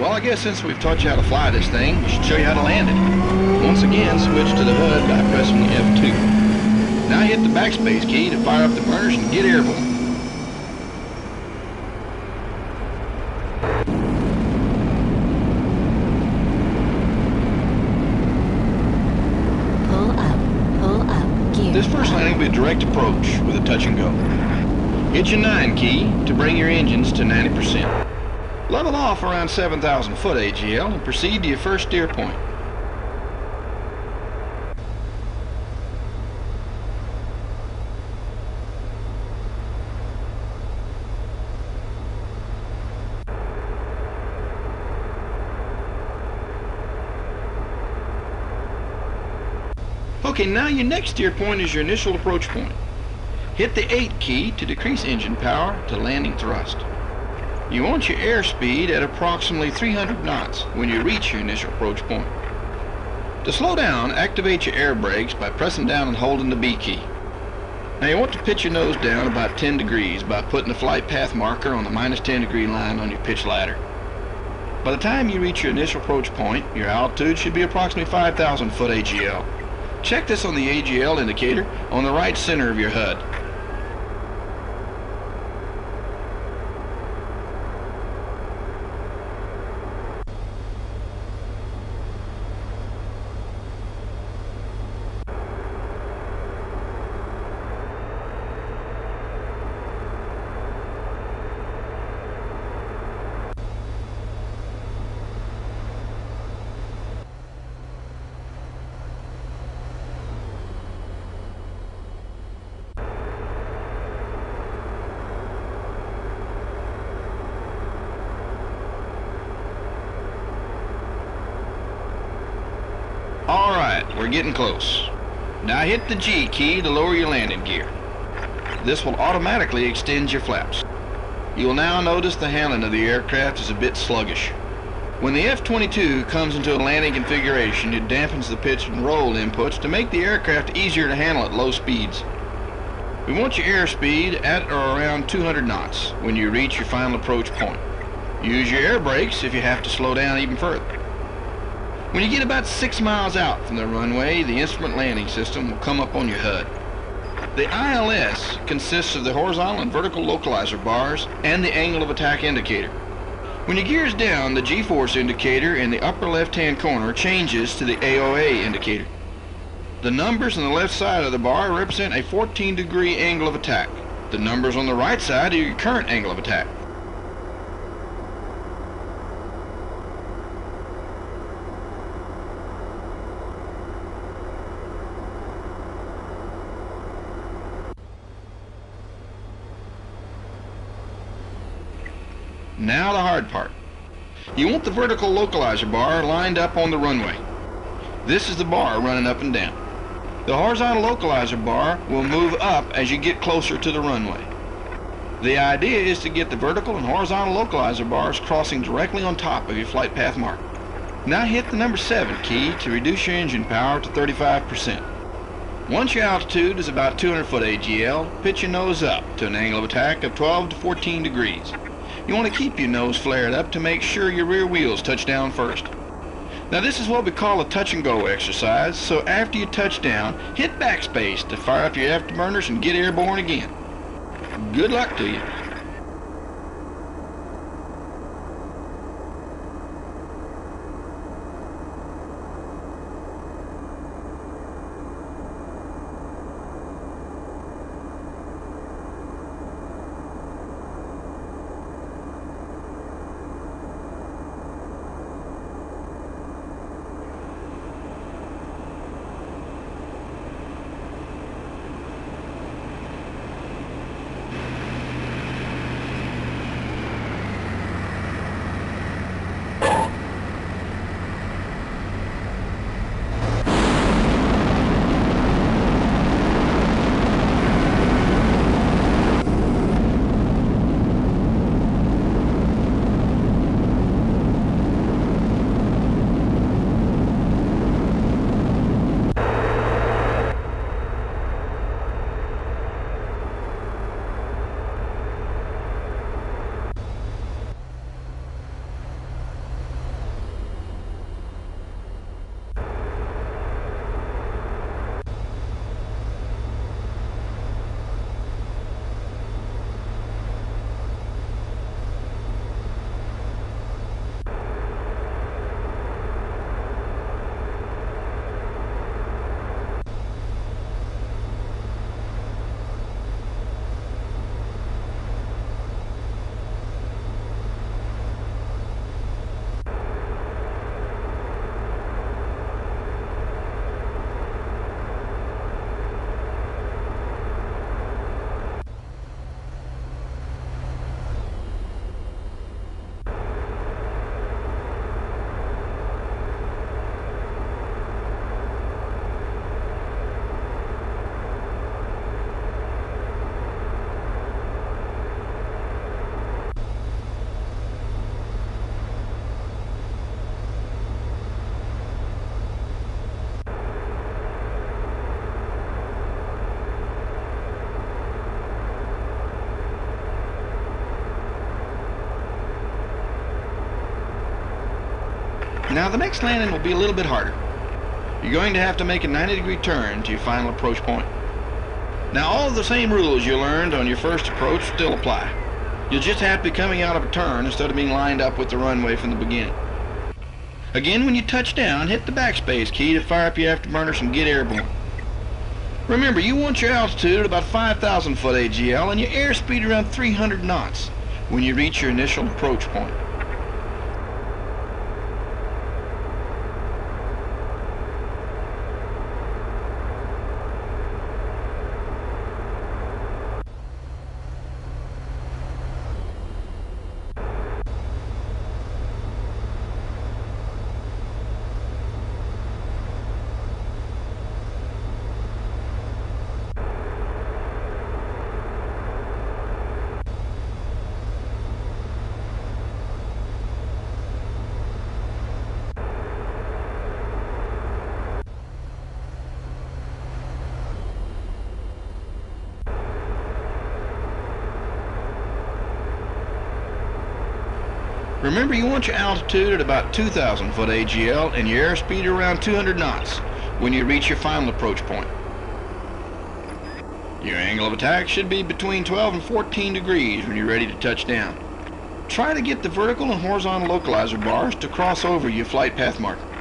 Well, I guess since we've taught you how to fly this thing, we should show you how to land it. Once again, switch to the HUD by pressing the F2. Now hit the backspace key to fire up the burners and get airborne. Pull up, gear. This first landing will be a direct approach with a touch and go. Hit your 9 key to bring your engines to 90%. Level off around 7,000 foot AGL and proceed to your first steer point. Okay, now your next steer point is your initial approach point. Hit the 8 key to decrease engine power to landing thrust. You want your airspeed at approximately 300 knots when you reach your initial approach point. To slow down, activate your air brakes by pressing down and holding the B key. Now you want to pitch your nose down about 10 degrees by putting the flight path marker on the -10 degree line on your pitch ladder. By the time you reach your initial approach point, your altitude should be approximately 5,000 foot AGL. Check this on the AGL indicator on the right center of your HUD. Alright, we're getting close. Now hit the G key to lower your landing gear. This will automatically extend your flaps. You will now notice the handling of the aircraft is a bit sluggish. When the F-22 comes into a landing configuration, it dampens the pitch and roll inputs to make the aircraft easier to handle at low speeds. We want your airspeed at or around 200 knots when you reach your final approach point. Use your air brakes if you have to slow down even further. When you get about 6 miles out from the runway, the instrument landing system will come up on your HUD. The ILS consists of the horizontal and vertical localizer bars and the angle of attack indicator. When your gear's down, the G-force indicator in the upper left-hand corner changes to the AOA indicator. The numbers on the left side of the bar represent a 14-degree angle of attack. The numbers on the right side are your current angle of attack. Now the hard part. You want the vertical localizer bar lined up on the runway. This is the bar running up and down. The horizontal localizer bar will move up as you get closer to the runway. The idea is to get the vertical and horizontal localizer bars crossing directly on top of your flight path marker. Now hit the number 7 key to reduce your engine power to 35%. Once your altitude is about 200 foot AGL, pitch your nose up to an angle of attack of 12 to 14 degrees. You want to keep your nose flared up to make sure your rear wheels touch down first. Now this is what we call a touch and go exercise, so after you touch down, hit backspace to fire up your afterburners and get airborne again. Good luck to you. Now the next landing will be a little bit harder. You're going to have to make a 90-degree turn to your final approach point. Now all of the same rules you learned on your first approach still apply. You'll just have to be coming out of a turn instead of being lined up with the runway from the beginning. Again, when you touch down, hit the backspace key to fire up your afterburners and get airborne. Remember, you want your altitude at about 5,000 foot AGL and your airspeed around 300 knots when you reach your initial approach point. Remember, you want your altitude at about 2,000 foot AGL and your airspeed around 200 knots when you reach your final approach point. Your angle of attack should be between 12 and 14 degrees when you're ready to touch down. Try to get the vertical and horizontal localizer bars to cross over your flight path marker.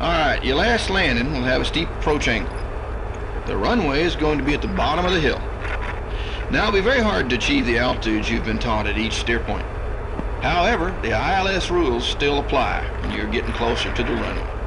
Alright, your last landing will have a steep approach angle. The runway is going to be at the bottom of the hill. Now it'll be very hard to achieve the altitudes you've been taught at each steer point. However, the ILS rules still apply when you're getting closer to the runway.